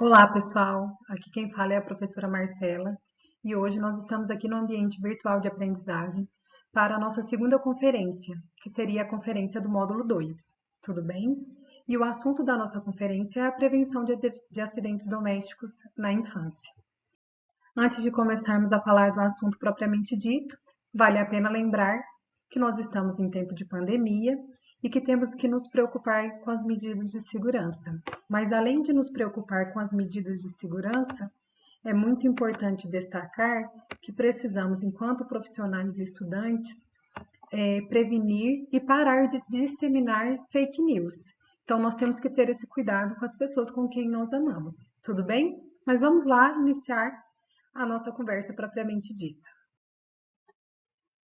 Olá, pessoal. Aqui quem fala é a professora Marcela e hoje nós estamos aqui no ambiente virtual de aprendizagem para a nossa segunda conferência, que seria a conferência do módulo 2. Tudo bem? E o assunto da nossa conferência é a prevenção de acidentes domésticos na infância. Antes de começarmos a falar do assunto propriamente dito, vale a pena lembrar que nós estamos em tempo de pandemia e que temos que nos preocupar com as medidas de segurança. Mas além de nos preocupar com as medidas de segurança, é muito importante destacar que precisamos, enquanto profissionais e estudantes, prevenir e parar de disseminar fake news. Então, nós temos que ter esse cuidado com as pessoas com quem nós amamos. Tudo bem? Mas vamos lá iniciar a nossa conversa propriamente dita.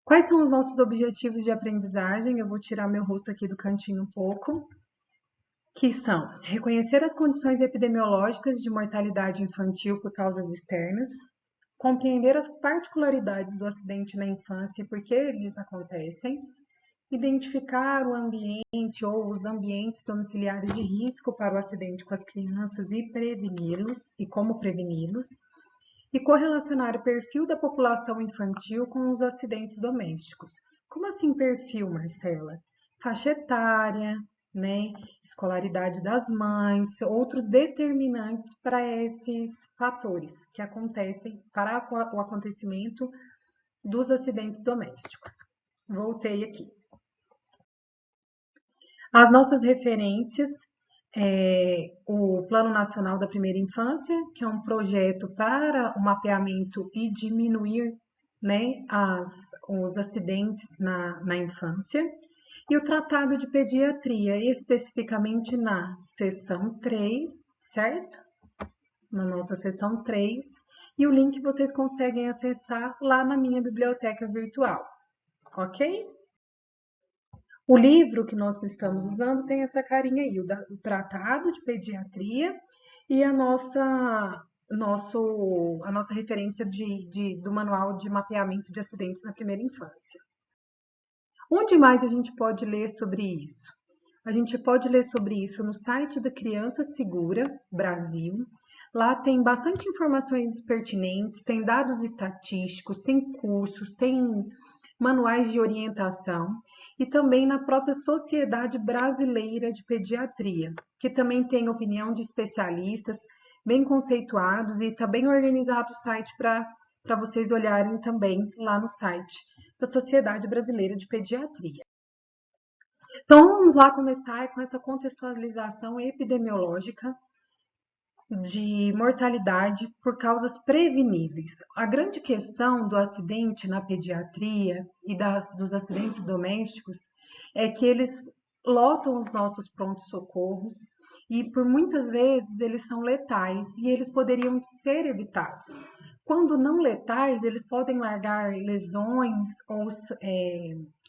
Quais são os nossos objetivos de aprendizagem? Eu vou tirar meu rosto aqui do cantinho um pouco, que são reconhecer as condições epidemiológicas de mortalidade infantil por causas externas, compreender as particularidades do acidente na infância e por que eles acontecem, identificar o ambiente ou os ambientes domiciliares de risco para o acidente com as crianças e preveni-los, e como preveni-los, e correlacionar o perfil da população infantil com os acidentes domésticos. Como assim perfil, Marcela? Faixa etária, né? Escolaridade das mães, outros determinantes para esses fatores que acontecem para o acontecimento dos acidentes domésticos. Voltei aqui. As nossas referências o Plano Nacional da Primeira Infância, que é um projeto para o mapeamento e diminuir, né, os acidentes na infância, e o Tratado de Pediatria, especificamente na seção 3, certo? Na nossa seção 3, e o link vocês conseguem acessar lá na minha biblioteca virtual, ok? O livro que nós estamos usando tem essa carinha aí, o Tratado de Pediatria e a nossa referência do Manual de Mapeamento de Acidentes na Primeira Infância. Onde mais a gente pode ler sobre isso? A gente pode ler sobre isso no site da Criança Segura Brasil. Lá tem bastante informações pertinentes, tem dados estatísticos, tem cursos, tem manuais de orientação e também na própria Sociedade Brasileira de Pediatria, que também tem opinião de especialistas bem conceituados e está bem organizado o site para vocês olharem também lá no site da Sociedade Brasileira de Pediatria. Então, vamos lá começar com essa contextualização epidemiológica de mortalidade por causas preveníveis. A grande questão do acidente na pediatria e dos acidentes domésticos é que eles lotam os nossos prontos-socorros e por muitas vezes eles são letais e eles poderiam ser evitados. Quando não letais, eles podem largar lesões ou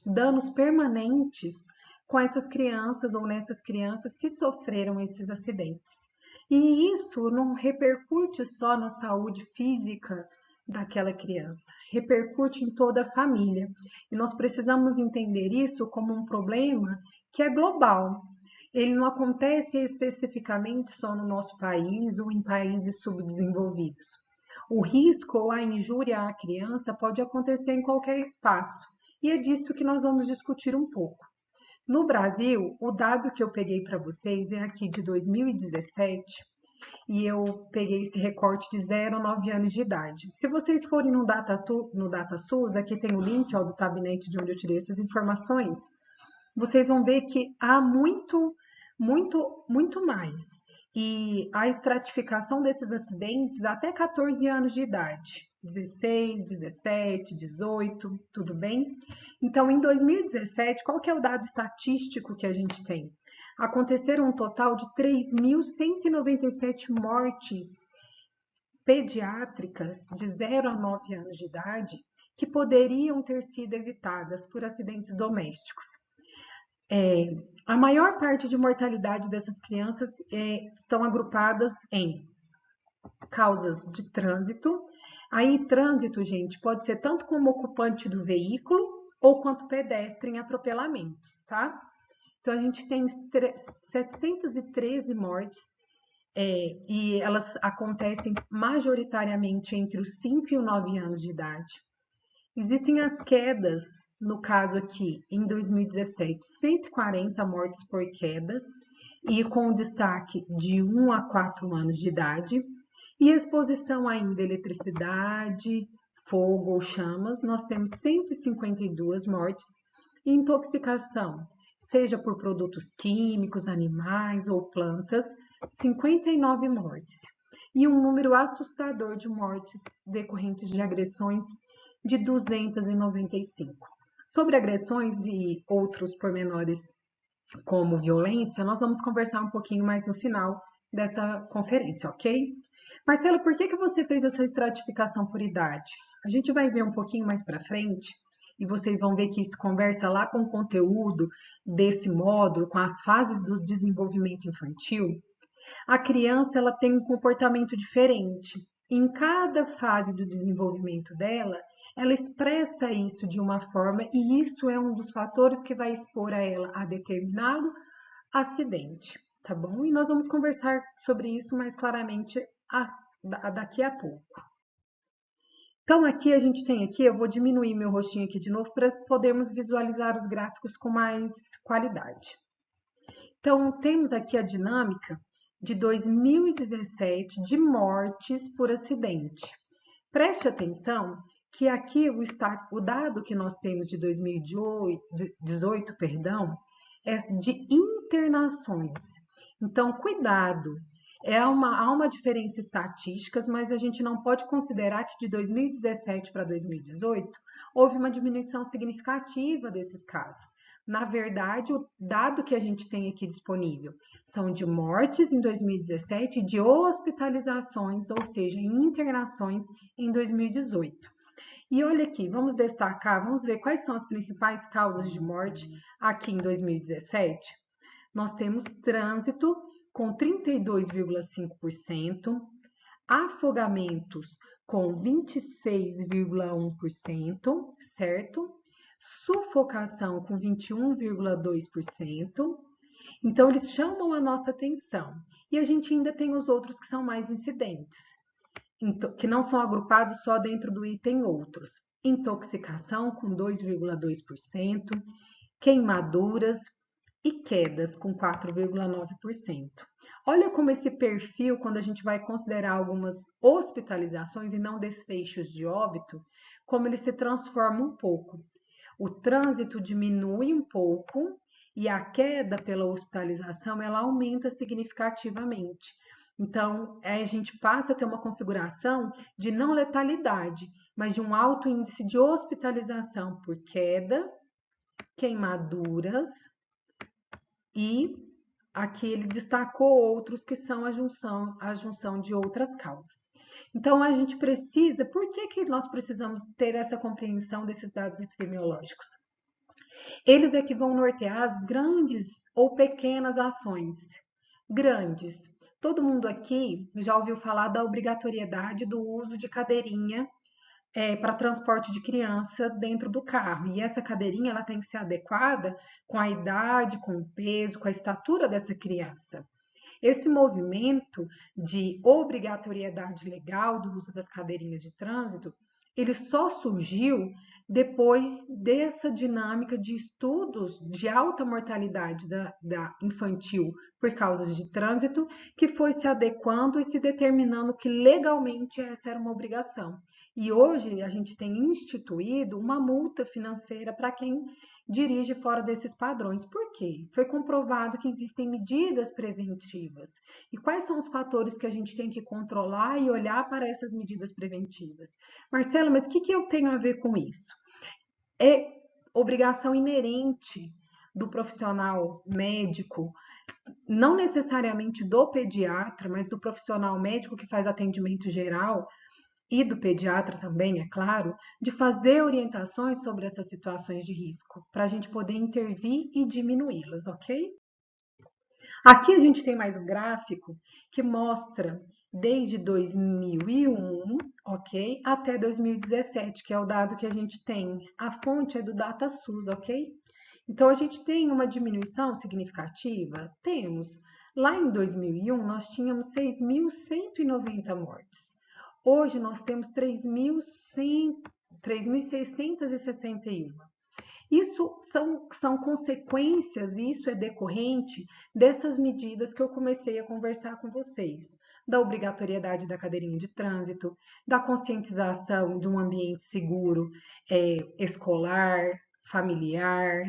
danos permanentes com essas crianças ou nessas crianças que sofreram esses acidentes. E isso não repercute só na saúde física daquela criança, repercute em toda a família. E nós precisamos entender isso como um problema que é global. Ele não acontece especificamente só no nosso país ou em países subdesenvolvidos. O risco ou a injúria à criança pode acontecer em qualquer espaço, e é disso que nós vamos discutir um pouco. No Brasil, o dado que eu peguei para vocês é aqui de 2017 e eu peguei esse recorte de 0 a 9 anos de idade. Se vocês forem no DataSUS, aqui tem o link do Tabinete de onde eu tirei essas informações, vocês vão ver que há muito mais. E a estratificação desses acidentes até 14 anos de idade. 16, 17, 18, tudo bem? Então, em 2017, qual que é o dado estatístico que a gente tem? Aconteceram um total de 3.197 mortes pediátricas de 0 a 9 anos de idade que poderiam ter sido evitadas por acidentes domésticos. A maior parte de mortalidade dessas crianças estão agrupadas em causas de trânsito. Aí, trânsito, gente, pode ser tanto como ocupante do veículo ou quanto pedestre em atropelamentos, tá? Então, a gente tem 713 mortes e elas acontecem majoritariamente entre os 5 e os 9 anos de idade. Existem as quedas, no caso aqui, em 2017, 140 mortes por queda, e com destaque de 1 a 4 anos de idade. E exposição ainda à eletricidade, fogo ou chamas, nós temos 152 mortes. E intoxicação, seja por produtos químicos, animais ou plantas, 59 mortes. E um número assustador de mortes decorrentes de agressões de 295. Sobre agressões e outros pormenores como violência, nós vamos conversar um pouquinho mais no final dessa conferência, ok? Marcela, por que você fez essa estratificação por idade? A gente vai ver um pouquinho mais para frente e vocês vão ver que isso conversa lá com o conteúdo desse módulo, com as fases do desenvolvimento infantil. A criança ela tem um comportamento diferente. Em cada fase do desenvolvimento dela, ela expressa isso de uma forma e isso é um dos fatores que vai expor a ela a determinado acidente, tá bom? E nós vamos conversar sobre isso mais claramente daqui a pouco. Então, aqui a gente tem aqui, eu vou diminuir meu rostinho aqui de novo para podermos visualizar os gráficos com mais qualidade. Então, temos aqui a dinâmica de 2017 de mortes por acidente. Preste atenção que aqui o dado que nós temos de 2018, é de internações. Então, cuidado. Há uma diferença estatística, mas a gente não pode considerar que de 2017 para 2018 houve uma diminuição significativa desses casos. Na verdade, o dado que a gente tem aqui disponível são de mortes em 2017 e de hospitalizações, ou seja, internações em 2018. E olha aqui, vamos destacar, vamos ver quais são as principais causas de morte aqui em 2017. Nós temos trânsito com 32,5%, afogamentos com 26,1%, certo? Sufocação com 21,2%. Então, eles chamam a nossa atenção. E a gente ainda tem os outros que são mais incidentes, que não são agrupados só dentro do item outros. Intoxicação com 2,2%, queimaduras e quedas com 4,9%. Olha como esse perfil, quando a gente vai considerar algumas hospitalizações e não desfechos de óbito, como ele se transforma um pouco. O trânsito diminui um pouco e a queda pela hospitalização ela aumenta significativamente. Então, a gente passa a ter uma configuração de não letalidade, mas de um alto índice de hospitalização por queda, queimaduras e aqui ele destacou outros que são a junção de outras causas. Então, a gente precisa, por que nós precisamos ter essa compreensão desses dados epidemiológicos? Eles é que vão nortear as grandes ou pequenas ações. Grandes. Todo mundo aqui já ouviu falar da obrigatoriedade do uso de cadeirinha para transporte de criança dentro do carro. E essa cadeirinha ela tem que ser adequada com a idade, com o peso, com a estatura dessa criança. Esse movimento de obrigatoriedade legal do uso das cadeirinhas de trânsito, ele só surgiu depois dessa dinâmica de estudos de alta mortalidade da infantil por causa de trânsito, que foi se adequando e se determinando que legalmente essa era uma obrigação. E hoje a gente tem instituído uma multa financeira para quem dirige fora desses padrões. Por quê? Foi comprovado que existem medidas preventivas. E quais são os fatores que a gente tem que controlar e olhar para essas medidas preventivas? Marcela, mas o que eu tenho a ver com isso? É obrigação inerente do profissional médico, não necessariamente do pediatra, mas do profissional médico que faz atendimento geral, e do pediatra também, é claro, de fazer orientações sobre essas situações de risco, para a gente poder intervir e diminuí-las, ok? Aqui a gente tem mais um gráfico que mostra desde 2001, ok, até 2017, que é o dado que a gente tem. A fonte é do DataSUS, ok? Então, a gente tem uma diminuição significativa? Temos. Lá em 2001, nós tínhamos 6.190 mortes. Hoje, nós temos 3.661. Isso são consequências, isso é decorrente dessas medidas que eu comecei a conversar com vocês, da obrigatoriedade da cadeirinha de trânsito, da conscientização de um ambiente seguro, escolar, familiar.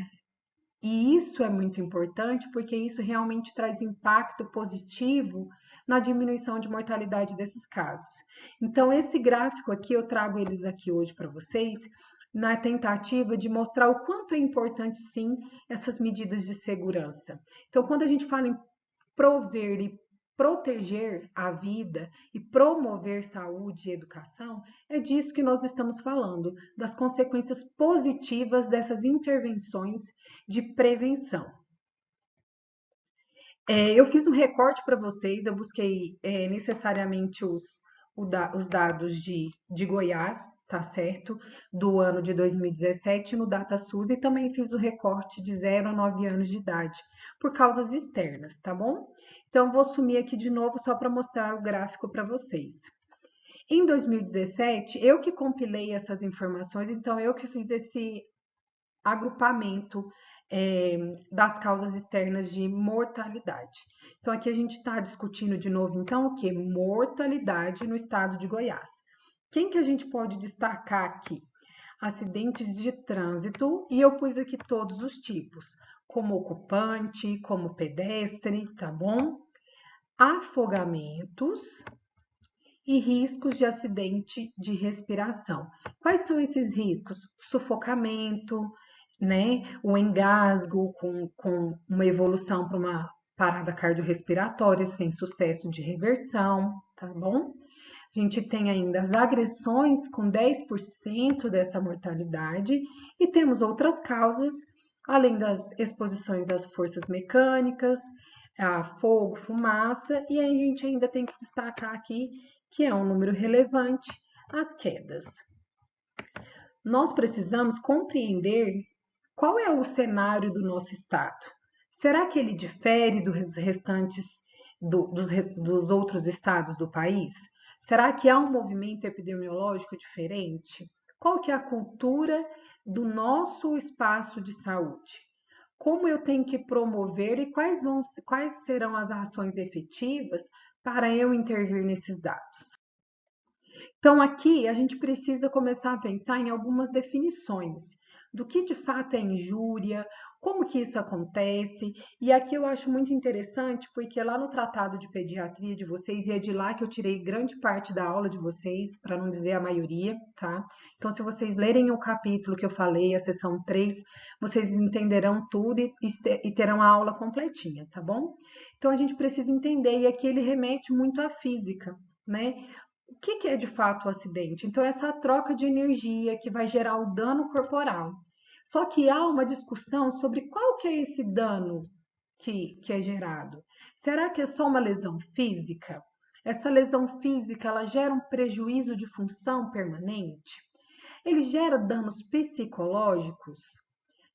E isso é muito importante porque isso realmente traz impacto positivo na diminuição de mortalidade desses casos. Então, esse gráfico aqui, eu trago eles aqui hoje para vocês, na tentativa de mostrar o quanto é importante, sim, essas medidas de segurança. Então, quando a gente fala em prover e proteger a vida e promover saúde e educação, é disso que nós estamos falando, das consequências positivas dessas intervenções de prevenção. Eu fiz um recorte para vocês, eu busquei necessariamente os dados de Goiás, tá certo? Do ano de 2017 no DataSUS, e também fiz o recorte de 0 a 9 anos de idade, por causas externas, tá bom? Então, vou sumir aqui de novo só para mostrar o gráfico para vocês. Em 2017, eu que compilei essas informações, então eu que fiz esse agrupamento das causas externas de mortalidade. Então, aqui a gente está discutindo de novo, então, o que? Mortalidade no estado de Goiás. Quem que a gente pode destacar aqui? Acidentes de trânsito, e eu pus aqui todos os tipos, como ocupante, como pedestre, tá bom? Afogamentos e riscos de acidente de respiração. Quais são esses riscos? Sufocamento, né? O engasgo com uma evolução para uma parada cardiorrespiratória sem sucesso de reversão, tá bom? A gente tem ainda as agressões com 10% dessa mortalidade e temos outras causas, além das exposições às forças mecânicas, a fogo, fumaça, e aí a gente ainda tem que destacar aqui, que é um número relevante, as quedas. Nós precisamos compreender qual é o cenário do nosso estado. Será que ele difere dos restantes, dos outros estados do país? Será que há um movimento epidemiológico diferente? Qual que é a cultura do nosso espaço de saúde? Como eu tenho que promover e quais serão as ações efetivas para eu intervir nesses dados? Então, aqui a gente precisa começar a pensar em algumas definições do que de fato é injúria, como que isso acontece. E aqui eu acho muito interessante, porque lá no Tratado de Pediatria de vocês, e é de lá que eu tirei grande parte da aula de vocês, para não dizer a maioria, tá? Então, se vocês lerem o capítulo que eu falei, a seção 3, vocês entenderão tudo e terão a aula completinha, tá bom? Então, a gente precisa entender, e aqui ele remete muito à física, né? O que é de fato o acidente? Então, essa troca de energia que vai gerar o dano corporal. Só que há uma discussão sobre qual que é esse dano que é gerado. Será que é só uma lesão física? Essa lesão física, ela gera um prejuízo de função permanente? Ele gera danos psicológicos?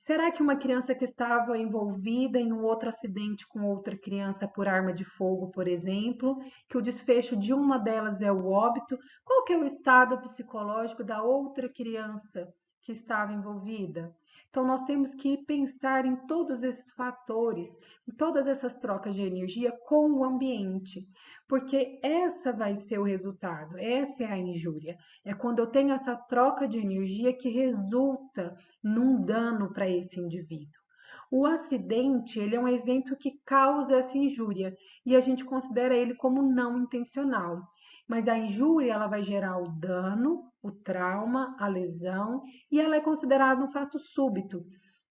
Será que uma criança que estava envolvida em um outro acidente com outra criança por arma de fogo, por exemplo, que o desfecho de uma delas é o óbito, qual que é o estado psicológico da outra criança que estava envolvida? Então, nós temos que pensar em todos esses fatores, em todas essas trocas de energia com o ambiente, porque essa vai ser o resultado, essa é a injúria. É quando eu tenho essa troca de energia que resulta num dano para esse indivíduo. O acidente, ele é um evento que causa essa injúria e a gente considera ele como não intencional. Mas a injúria, ela vai gerar o dano, o trauma, a lesão e ela é considerada um fato súbito.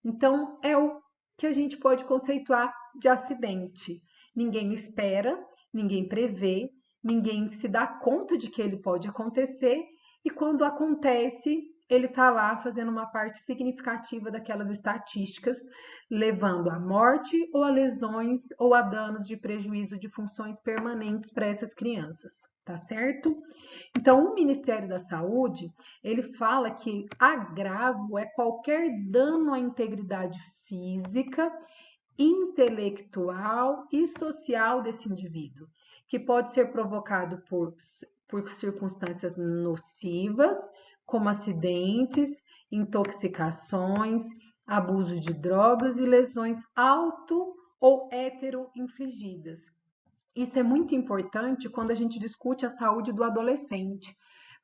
Então, é o que a gente pode conceituar de acidente. Ninguém espera, ninguém prevê, ninguém se dá conta de que ele pode acontecer e quando acontece, ele está lá fazendo uma parte significativa daquelas estatísticas, levando à morte ou a lesões ou a danos de prejuízo de funções permanentes para essas crianças, tá certo? Então, o Ministério da Saúde, ele fala que agravo é qualquer dano à integridade física intelectual e social desse indivíduo, que pode ser provocado por circunstâncias nocivas, como acidentes, intoxicações, abuso de drogas e lesões auto ou hetero-infligidas. Isso é muito importante quando a gente discute a saúde do adolescente.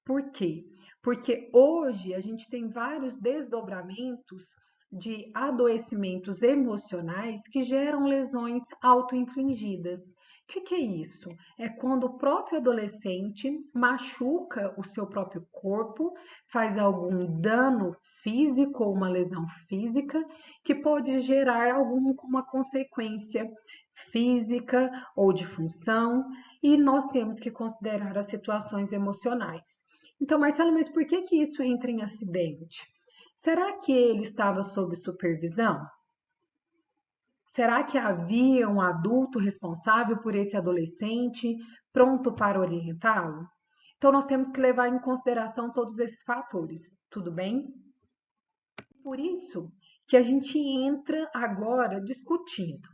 Por quê? Porque hoje a gente tem vários desdobramentos de adoecimentos emocionais que geram lesões autoinfligidas. O que é isso? É quando o próprio adolescente machuca o seu próprio corpo, faz algum dano físico ou uma lesão física que pode gerar alguma consequência física ou de função, e nós temos que considerar as situações emocionais. Então, Marcelo, mas por que isso entra em acidente? Será que ele estava sob supervisão? Será que havia um adulto responsável por esse adolescente, pronto para orientá-lo? Então, nós temos que levar em consideração todos esses fatores, tudo bem? Por isso que a gente entra agora discutindo.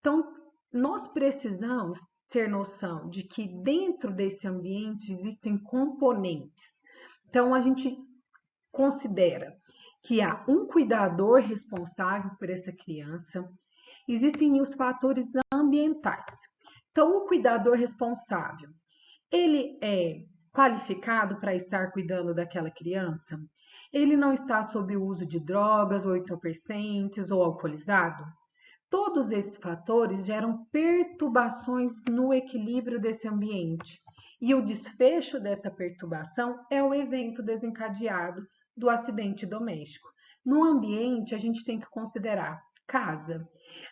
Então, nós precisamos ter noção de que dentro desse ambiente existem componentes. Então, a gente considera que há um cuidador responsável por essa criança, existem os fatores ambientais. Então, o cuidador responsável, ele é qualificado para estar cuidando daquela criança? Ele não está sob o uso de drogas ou entorpecentes ou alcoolizado? Todos esses fatores geram perturbações no equilíbrio desse ambiente. E o desfecho dessa perturbação é o evento desencadeado do acidente doméstico. No ambiente, a gente tem que considerar casa.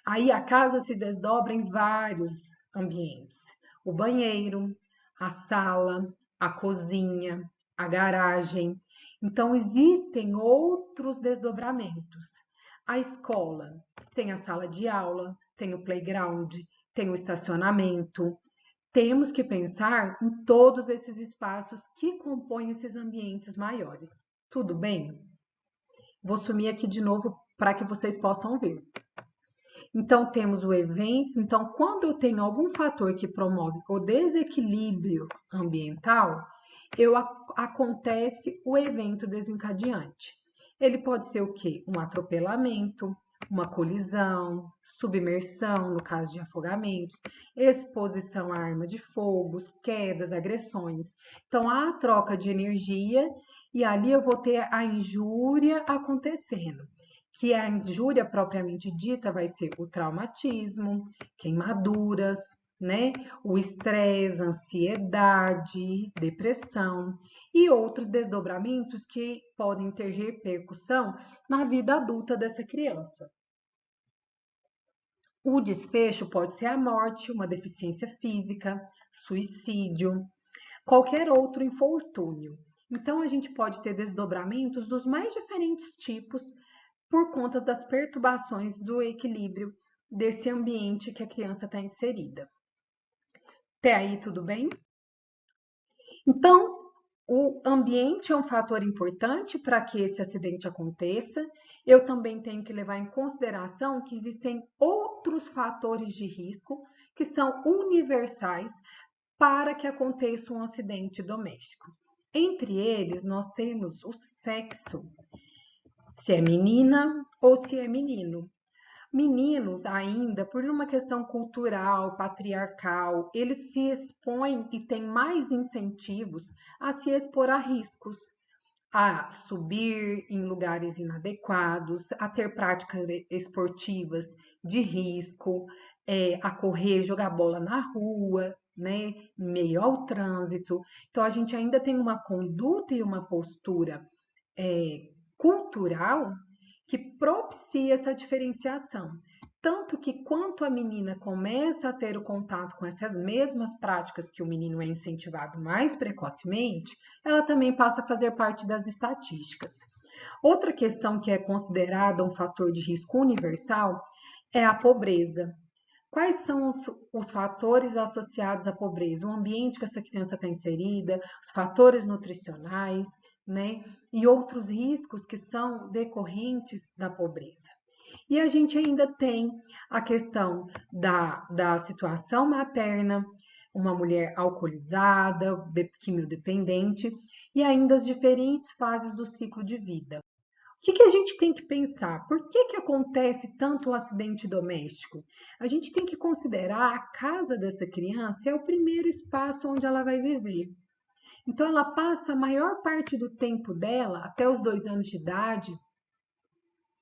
Aí a casa se desdobra em vários ambientes: o banheiro, a sala, a cozinha, a garagem. Então, existem outros desdobramentos. A escola tem a sala de aula, tem o playground, tem o estacionamento. Temos que pensar em todos esses espaços que compõem esses ambientes maiores. Tudo bem? Vou sumir aqui de novo para que vocês possam ver. Então, temos o evento. Então, quando eu tenho algum fator que promove o desequilíbrio ambiental, acontece o evento desencadeante. Ele pode ser o quê? Um atropelamento, uma colisão, submersão, no caso de afogamentos, exposição à arma de fogo, quedas, agressões. Então, há troca de energia e ali eu vou ter a injúria acontecendo, que a injúria propriamente dita vai ser o traumatismo, queimaduras, né? O estresse, ansiedade, depressão e outros desdobramentos que podem ter repercussão na vida adulta dessa criança. O desfecho pode ser a morte, uma deficiência física, suicídio, qualquer outro infortúnio. Então, a gente pode ter desdobramentos dos mais diferentes tipos por conta das perturbações do equilíbrio desse ambiente que a criança está inserida. Até aí, tudo bem? Então, o ambiente é um fator importante para que esse acidente aconteça. Eu também tenho que levar em consideração que existem outros fatores de risco que são universais para que aconteça um acidente doméstico. Entre eles, nós temos o sexo, se é menina ou se é menino. Meninos, ainda, por uma questão cultural, patriarcal, eles se expõem e têm mais incentivos a se expor a riscos, a subir em lugares inadequados, a ter práticas esportivas de risco, a correr, jogar bola na rua, né, em meio ao trânsito. Então, a gente ainda tem uma conduta e uma postura cultural que propicia essa diferenciação. Tanto que, quanto a menina começa a ter o contato com essas mesmas práticas que o menino é incentivado mais precocemente, ela também passa a fazer parte das estatísticas. Outra questão que é considerada um fator de risco universal é a pobreza. Quais são os fatores associados à pobreza? O ambiente que essa criança está inserida, os fatores nutricionais, né? E outros riscos que são decorrentes da pobreza. E a gente ainda tem a questão da situação materna, uma mulher alcoolizada, quimiodependente, e ainda as diferentes fases do ciclo de vida. O que a gente tem que pensar? Por que acontece tanto o acidente doméstico? A gente tem que considerar a casa dessa criança é o primeiro espaço onde ela vai viver. Então, ela passa a maior parte do tempo dela, até os 2 anos de idade,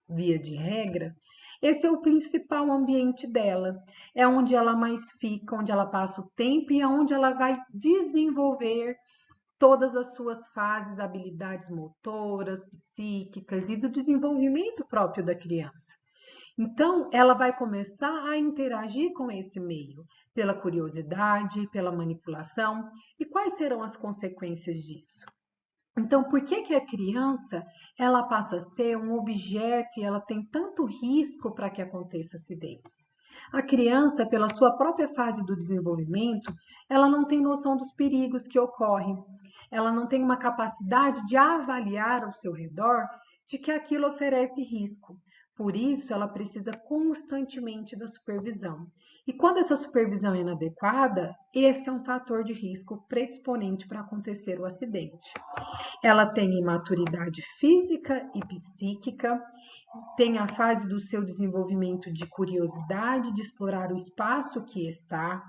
via de regra, esse é o principal ambiente dela. É onde ela mais fica, onde ela passa o tempo e é onde ela vai desenvolver todas as suas fases, habilidades motoras, psíquicas e do desenvolvimento próprio da criança. Então, ela vai começar a interagir com esse meio, pela curiosidade, pela manipulação. E quais serão as consequências disso? Então, por que a criança ela passa a ser um objeto e ela tem tanto risco para que aconteça acidentes? A criança, pela sua própria fase do desenvolvimento, ela não tem noção dos perigos que ocorrem. Ela não tem uma capacidade de avaliar ao seu redor de que aquilo oferece risco. Por isso, ela precisa constantemente da supervisão. E quando essa supervisão é inadequada, esse é um fator de risco predisponente para acontecer o acidente. Ela tem imaturidade física e psíquica, tem a fase do seu desenvolvimento de curiosidade, de explorar o espaço que está,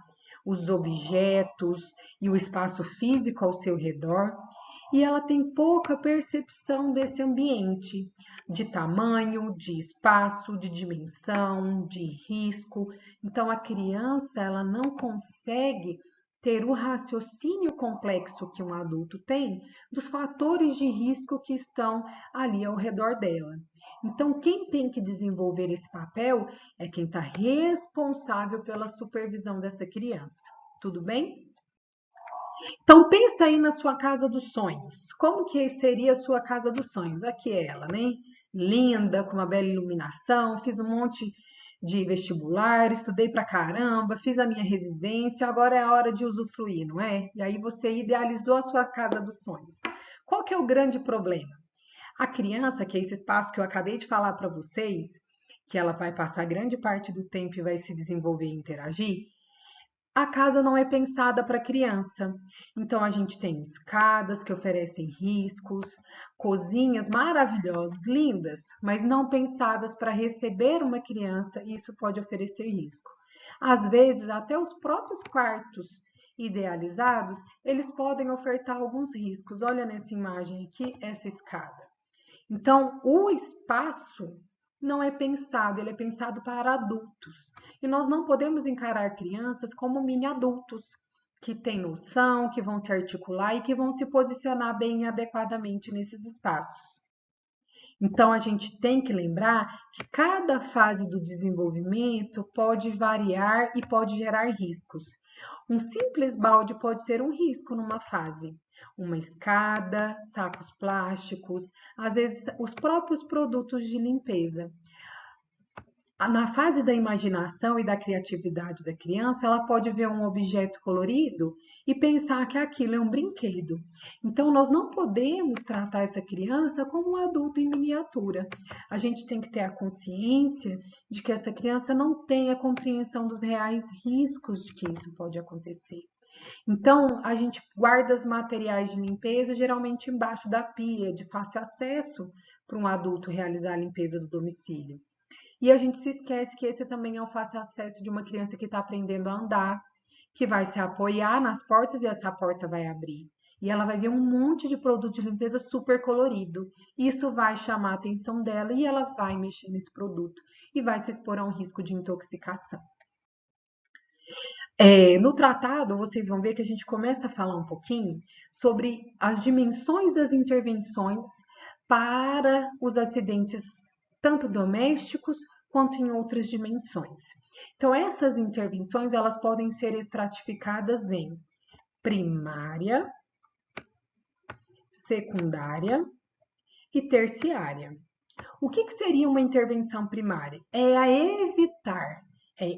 os objetos e o espaço físico ao seu redor, e ela tem pouca percepção desse ambiente, de tamanho, de espaço, de dimensão, de risco. Então a criança, ela não consegue ter o raciocínio complexo que um adulto tem dos fatores de risco que estão ali ao redor dela. Então, quem tem que desenvolver esse papel é quem está responsável pela supervisão dessa criança. Tudo bem? Então, pensa aí na sua casa dos sonhos. Como que seria a sua casa dos sonhos? Aqui é ela, né? Linda, com uma bela iluminação, fiz um monte de vestibular, estudei pra caramba, fiz a minha residência, agora é a hora de usufruir, não é? E aí você idealizou a sua casa dos sonhos. Qual que é o grande problema? A criança, que é esse espaço que eu acabei de falar para vocês, que ela vai passar grande parte do tempo e vai se desenvolver e interagir, a casa não é pensada para criança. Então a gente tem escadas que oferecem riscos, cozinhas maravilhosas, lindas, mas não pensadas para receber uma criança, e isso pode oferecer risco. Às vezes, até os próprios quartos idealizados, eles podem ofertar alguns riscos. Olha nessa imagem aqui, essa escada. Então, o espaço não é pensado, ele é pensado para adultos. E nós não podemos encarar crianças como mini adultos, que têm noção, que vão se articular e que vão se posicionar bem e adequadamente nesses espaços. Então, a gente tem que lembrar que cada fase do desenvolvimento pode variar e pode gerar riscos. Um simples balde pode ser um risco numa fase. Uma escada, sacos plásticos, às vezes os próprios produtos de limpeza. Na fase da imaginação e da criatividade da criança, ela pode ver um objeto colorido e pensar que aquilo é um brinquedo. Então, nós não podemos tratar essa criança como um adulto em miniatura. A gente tem que ter a consciência de que essa criança não tem a compreensão dos reais riscos de que isso pode acontecer. Então, a gente guarda os materiais de limpeza geralmente embaixo da pia, de fácil acesso para um adulto realizar a limpeza do domicílio. E a gente se esquece que esse também é o fácil acesso de uma criança que está aprendendo a andar, que vai se apoiar nas portas e essa porta vai abrir. E ela vai ver um monte de produto de limpeza super colorido. Isso vai chamar a atenção dela e ela vai mexer nesse produto e vai se expor a um risco de intoxicação. No tratado, vocês vão ver que a gente começa a falar um pouquinho sobre as dimensões das intervenções para os acidentes, tanto domésticos quanto em outras dimensões. Então, essas intervenções elas podem ser estratificadas em primária, secundária e terciária. O que seria uma intervenção primária? É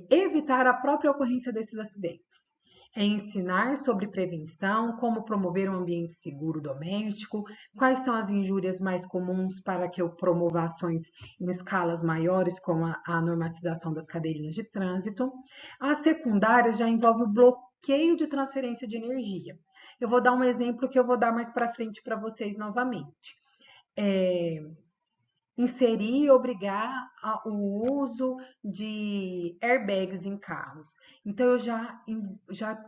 evitar a própria ocorrência desses acidentes. É ensinar sobre prevenção, como promover um ambiente seguro doméstico, quais são as injúrias mais comuns para que eu promova ações em escalas maiores, como a normatização das cadeirinhas de trânsito. A secundária já envolve o bloqueio de transferência de energia. Eu vou dar um exemplo que eu vou dar mais para frente para vocês novamente. Inserir e obrigar o uso de airbags em carros. Então, já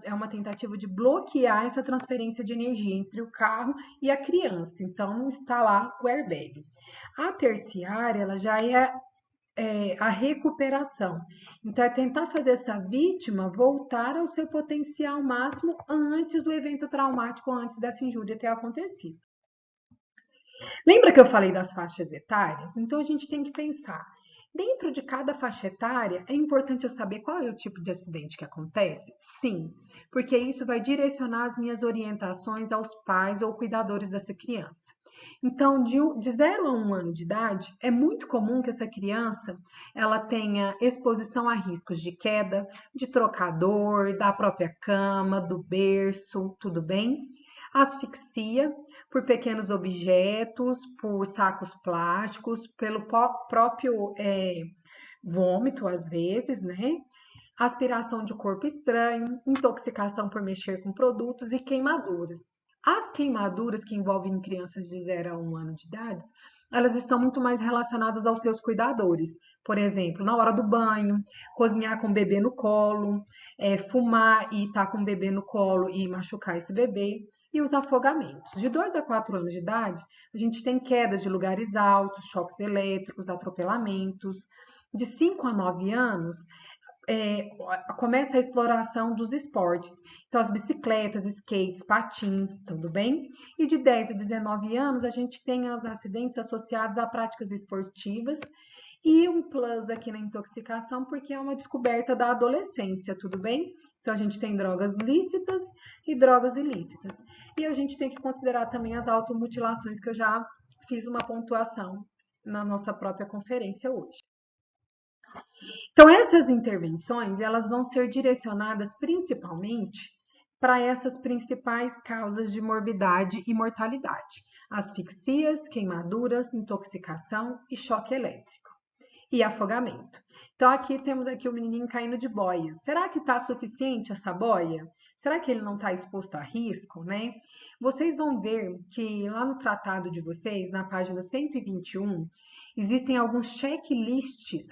é uma tentativa de bloquear essa transferência de energia entre o carro e a criança. Então, instalar o airbag. A terciária, ela já é a recuperação. Então, é tentar fazer essa vítima voltar ao seu potencial máximo antes do evento traumático, antes dessa injúria ter acontecido. Lembra que eu falei das faixas etárias? Então a gente tem que pensar. Dentro de cada faixa etária, é importante eu saber qual é o tipo de acidente que acontece? Sim, porque isso vai direcionar as minhas orientações aos pais ou cuidadores dessa criança. Então, de 0 a 1 ano de idade, é muito comum que essa criança ela tenha exposição a riscos de queda, de trocador, da própria cama, do berço, tudo bem? Asfixia por pequenos objetos, por sacos plásticos, pelo próprio vômito, às vezes, né? Aspiração de corpo estranho, intoxicação por mexer com produtos e queimaduras. As queimaduras que envolvem crianças de 0 a 1 ano de idade, elas estão muito mais relacionadas aos seus cuidadores. Por exemplo, na hora do banho, cozinhar com o bebê no colo, fumar e estar com o bebê no colo e machucar esse bebê. E os afogamentos. De 2 a 4 anos de idade, a gente tem quedas de lugares altos, choques elétricos, atropelamentos. De 5 a 9 anos, começa a exploração dos esportes. Então, as bicicletas, skates, patins, tudo bem? E de 10 a 19 anos, a gente tem os acidentes associados a práticas esportivas e um plus aqui na intoxicação, porque é uma descoberta da adolescência, tudo bem? Então, a gente tem drogas lícitas e drogas ilícitas. E a gente tem que considerar também as automutilações, que eu já fiz uma pontuação na nossa própria conferência hoje. Então, essas intervenções, elas vão ser direcionadas principalmente para essas principais causas de morbidade e mortalidade: asfixias, queimaduras, intoxicação e choque elétrico e afogamento. Então, aqui temos aqui o menininho caindo de boia. Será que está suficiente essa boia? Será que ele não está exposto a risco, né? Vocês vão ver que lá no tratado de vocês, na página 121, existem alguns checklists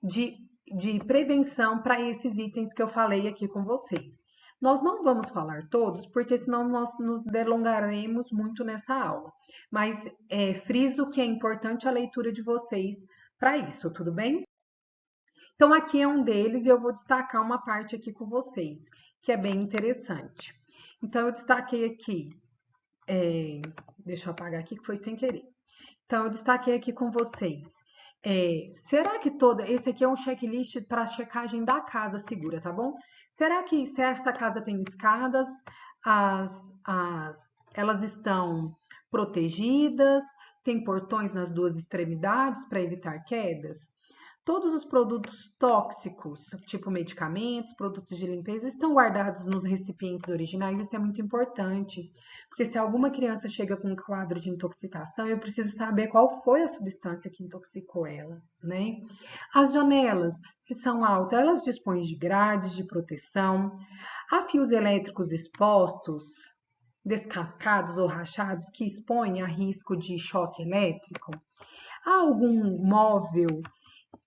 de prevenção para esses itens que eu falei aqui com vocês. Nós não vamos falar todos, porque senão nós nos delongaremos muito nessa aula. Mas friso que é importante a leitura de vocês para isso, tudo bem? Então, aqui é um deles e eu vou destacar uma parte aqui com vocês, que é bem interessante. Então, eu destaquei aqui, deixa eu apagar aqui que foi sem querer. Então, eu destaquei aqui com vocês. Será que esse aqui é um checklist para checagem da casa segura, tá bom? Será que se essa casa tem escadas, elas estão protegidas? Tem portões nas duas extremidades para evitar quedas? Todos os produtos tóxicos, tipo medicamentos, produtos de limpeza, estão guardados nos recipientes originais. Isso é muito importante, porque se alguma criança chega com um quadro de intoxicação, eu preciso saber qual foi a substância que intoxicou ela, né? As janelas, se são altas, elas dispõem de grades de proteção. Há fios elétricos expostos, descascados ou rachados que expõem a risco de choque elétrico. Há algum móvel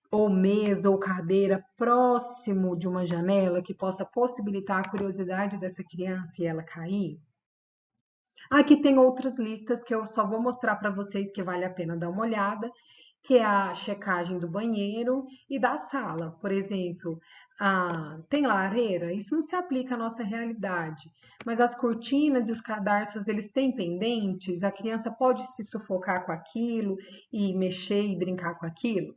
ou mesa ou cadeira próximo de uma janela que possa possibilitar a curiosidade dessa criança e ela cair? Aqui tem outras listas que eu só vou mostrar para vocês que vale a pena dar uma olhada, que é a checagem do banheiro e da sala. Por exemplo, tem lareira? Isso não se aplica à nossa realidade, mas as cortinas e os cadarços, eles têm pendentes? A criança pode se sufocar com aquilo e mexer e brincar com aquilo?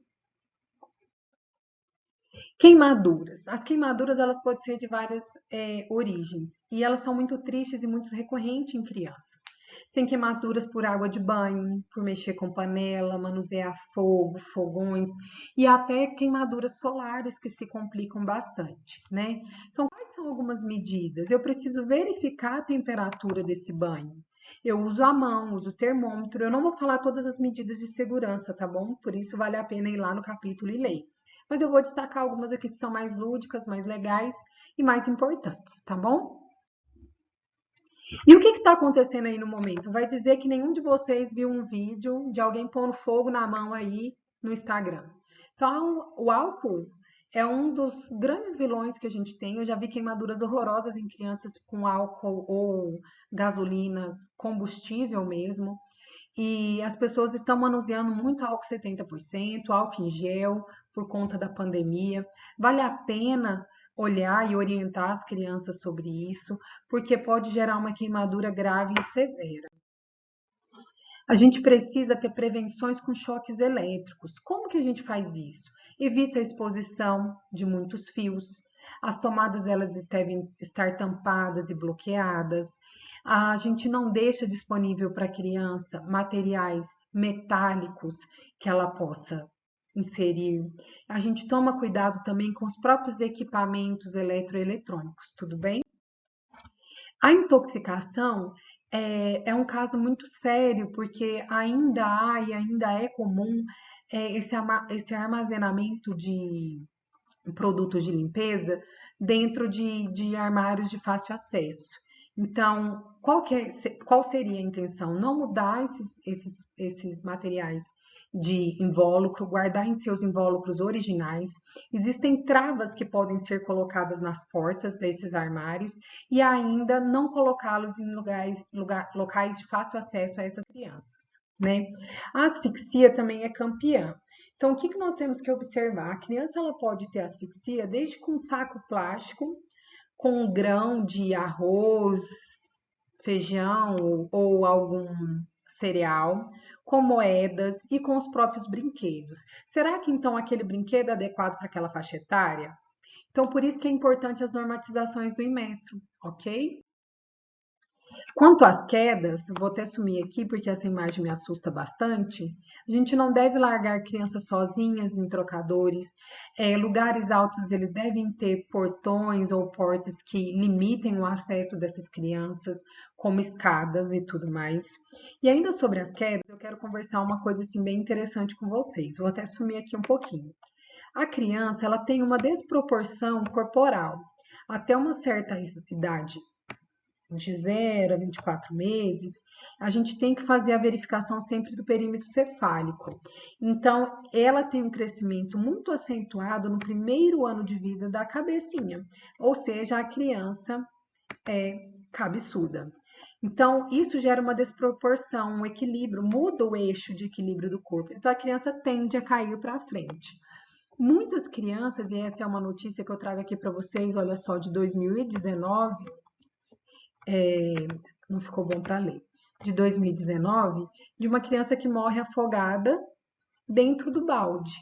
Queimaduras. As queimaduras elas podem ser de várias origens e elas são muito tristes e muito recorrentes em crianças. Tem queimaduras por água de banho, por mexer com panela, manusear fogo, fogões e até queimaduras solares que se complicam bastante, né? Então, quais são algumas medidas? Eu preciso verificar a temperatura desse banho. Eu uso a mão, uso o termômetro. Eu não vou falar todas as medidas de segurança, tá bom? Por isso vale a pena ir lá no capítulo e ler. Mas eu vou destacar algumas aqui que são mais lúdicas, mais legais e mais importantes, tá bom? E o que está acontecendo aí no momento? Vai dizer que nenhum de vocês viu um vídeo de alguém pondo fogo na mão aí no Instagram. Então, o álcool é um dos grandes vilões que a gente tem. Eu já vi queimaduras horrorosas em crianças com álcool ou gasolina, combustível mesmo. E as pessoas estão manuseando muito álcool 70%, álcool em gel, por conta da pandemia. Vale a pena olhar e orientar as crianças sobre isso, porque pode gerar uma queimadura grave e severa. A gente precisa ter prevenções com choques elétricos. Como que a gente faz isso? Evita a exposição de muitos fios. As tomadas elas devem estar tampadas e bloqueadas. A gente não deixa disponível para a criança materiais metálicos que ela possa inserir. A gente toma cuidado também com os próprios equipamentos eletroeletrônicos, tudo bem? A intoxicação é um caso muito sério, porque ainda há e ainda é comum esse armazenamento de produtos de limpeza dentro de armários de fácil acesso. Então, qual seria a intenção? Não mudar esses materiais de invólucro, guardar em seus invólucros originais. Existem travas que podem ser colocadas nas portas desses armários e ainda não colocá-los em locais de fácil acesso a essas crianças, né? A asfixia também é campeã. Então, o que nós temos que observar? A criança ela pode ter asfixia desde com um saco plástico, com um grão de arroz, feijão ou algum cereal, com moedas e com os próprios brinquedos. Será que então aquele brinquedo é adequado para aquela faixa etária? Então, por isso que é importante as normatizações do Inmetro, ok? Quanto às quedas, vou até sumir aqui porque essa imagem me assusta bastante. A gente não deve largar crianças sozinhas em trocadores. Lugares altos eles devem ter portões ou portas que limitem o acesso dessas crianças, como escadas e tudo mais. E ainda sobre as quedas, eu quero conversar uma coisa assim bem interessante com vocês. Vou até sumir aqui um pouquinho. A criança ela tem uma desproporção corporal. Até uma certa idade de 0 a 24 meses, a gente tem que fazer a verificação sempre do perímetro cefálico. Então, ela tem um crescimento muito acentuado no primeiro ano de vida da cabecinha, ou seja, a criança é cabeçuda. Então, isso gera uma desproporção, um equilíbrio, muda o eixo de equilíbrio do corpo. Então, a criança tende a cair para frente. Muitas crianças, e essa é uma notícia que eu trago aqui para vocês, olha só, de 2019, não ficou bom para ler, de 2019, de uma criança que morre afogada dentro do balde,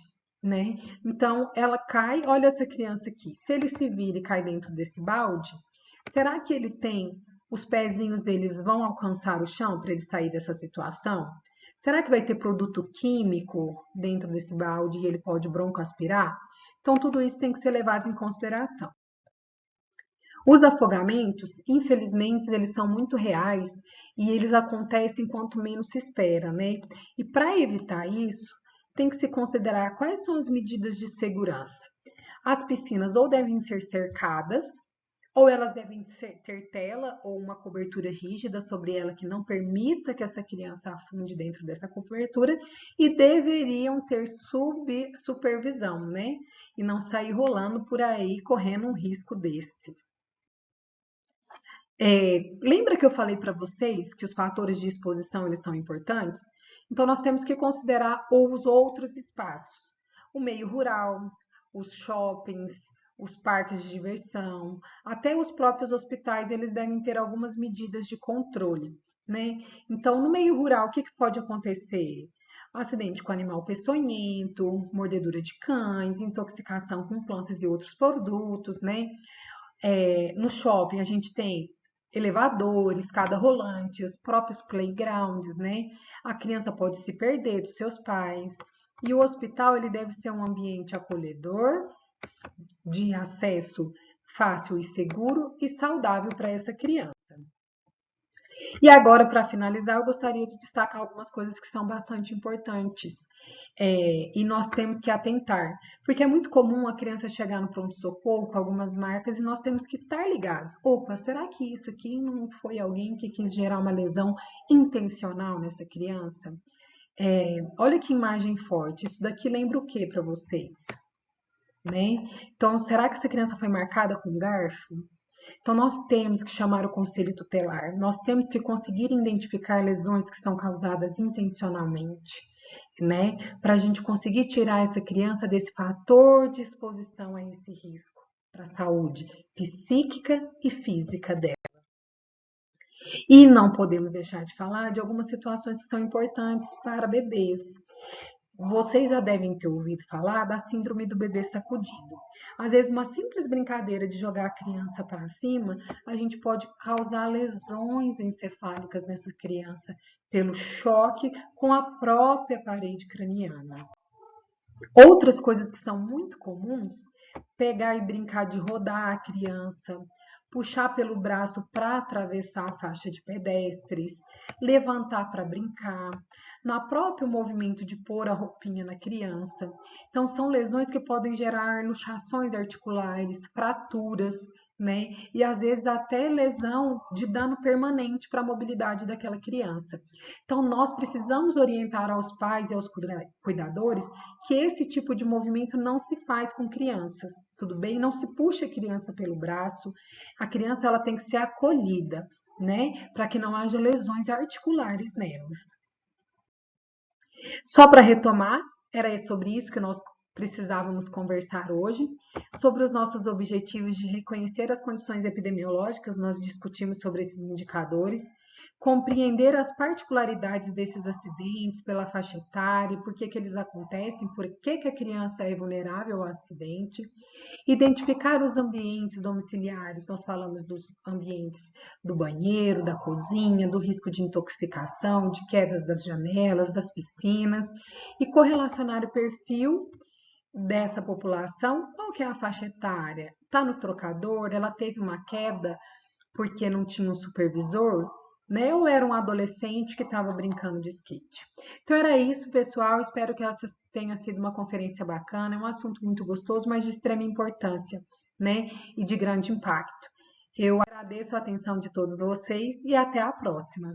né? Então, ela cai, olha essa criança aqui, se ele se vira e cai dentro desse balde, será que ele tem, os pezinhos deles vão alcançar o chão para ele sair dessa situação? Será que vai ter produto químico dentro desse balde e ele pode broncoaspirar? Então, tudo isso tem que ser levado em consideração. Os afogamentos, infelizmente, eles são muito reais e eles acontecem quanto menos se espera, né? E para evitar isso, tem que se considerar quais são as medidas de segurança. As piscinas ou devem ser cercadas, ou elas devem ter tela ou uma cobertura rígida sobre ela que não permita que essa criança afunde dentro dessa cobertura e deveriam ter supervisão, né? E não sair rolando por aí correndo um risco desse. Lembra que eu falei para vocês que os fatores de exposição eles são importantes? Então, nós temos que considerar os outros espaços, o meio rural, os shoppings, os parques de diversão, até os próprios hospitais, eles devem ter algumas medidas de controle, né? Então, no meio rural, o que pode acontecer? Acidente com animal peçonhento, mordedura de cães, intoxicação com plantas e outros produtos, né? No shopping, a gente tem elevador, escada rolante, os próprios playgrounds, né? A criança pode se perder dos seus pais. E o hospital ele deve ser um ambiente acolhedor, de acesso fácil e seguro e saudável para essa criança. E agora, para finalizar, eu gostaria de destacar algumas coisas que são bastante importantes e nós temos que atentar, porque é muito comum a criança chegar no pronto-socorro com algumas marcas e nós temos que estar ligados. Opa, será que isso aqui não foi alguém que quis gerar uma lesão intencional nessa criança? Olha que imagem forte, isso daqui lembra o que para vocês? Né? Então, será que essa criança foi marcada com garfo? Então, nós temos que chamar o conselho tutelar, nós temos que conseguir identificar lesões que são causadas intencionalmente, né? Para a gente conseguir tirar essa criança desse fator de exposição a esse risco para a saúde psíquica e física dela. E não podemos deixar de falar de algumas situações que são importantes para bebês. Vocês já devem ter ouvido falar da síndrome do bebê sacudido. Às vezes, uma simples brincadeira de jogar a criança para cima, a gente pode causar lesões encefálicas nessa criança pelo choque com a própria parede craniana. Outras coisas que são muito comuns, pegar e brincar de rodar a criança, puxar pelo braço para atravessar a faixa de pedestres, levantar para brincar, no próprio movimento de pôr a roupinha na criança. Então, são lesões que podem gerar luxações articulares, fraturas, né? E às vezes até lesão de dano permanente para a mobilidade daquela criança. Então, nós precisamos orientar aos pais e aos cuidadores que esse tipo de movimento não se faz com crianças, tudo bem? Não se puxa a criança pelo braço, a criança ela tem que ser acolhida, né? Para que não haja lesões articulares nelas. Só para retomar, era sobre isso que nós precisávamos conversar hoje, sobre os nossos objetivos de reconhecer as condições epidemiológicas, nós discutimos sobre esses indicadores, compreender as particularidades desses acidentes pela faixa etária, por que eles acontecem, por que a criança é vulnerável ao acidente, identificar os ambientes domiciliares, nós falamos dos ambientes do banheiro, da cozinha, do risco de intoxicação, de quedas das janelas, das piscinas, e correlacionar o perfil dessa população, qual que é a faixa etária? Está no trocador? Ela teve uma queda porque não tinha um supervisor? Né? Ou era um adolescente que estava brincando de skate? Então era isso, pessoal. Espero que essa tenha sido uma conferência bacana. É um assunto muito gostoso, mas de extrema importância, né? E de grande impacto. Eu agradeço a atenção de todos vocês e até a próxima.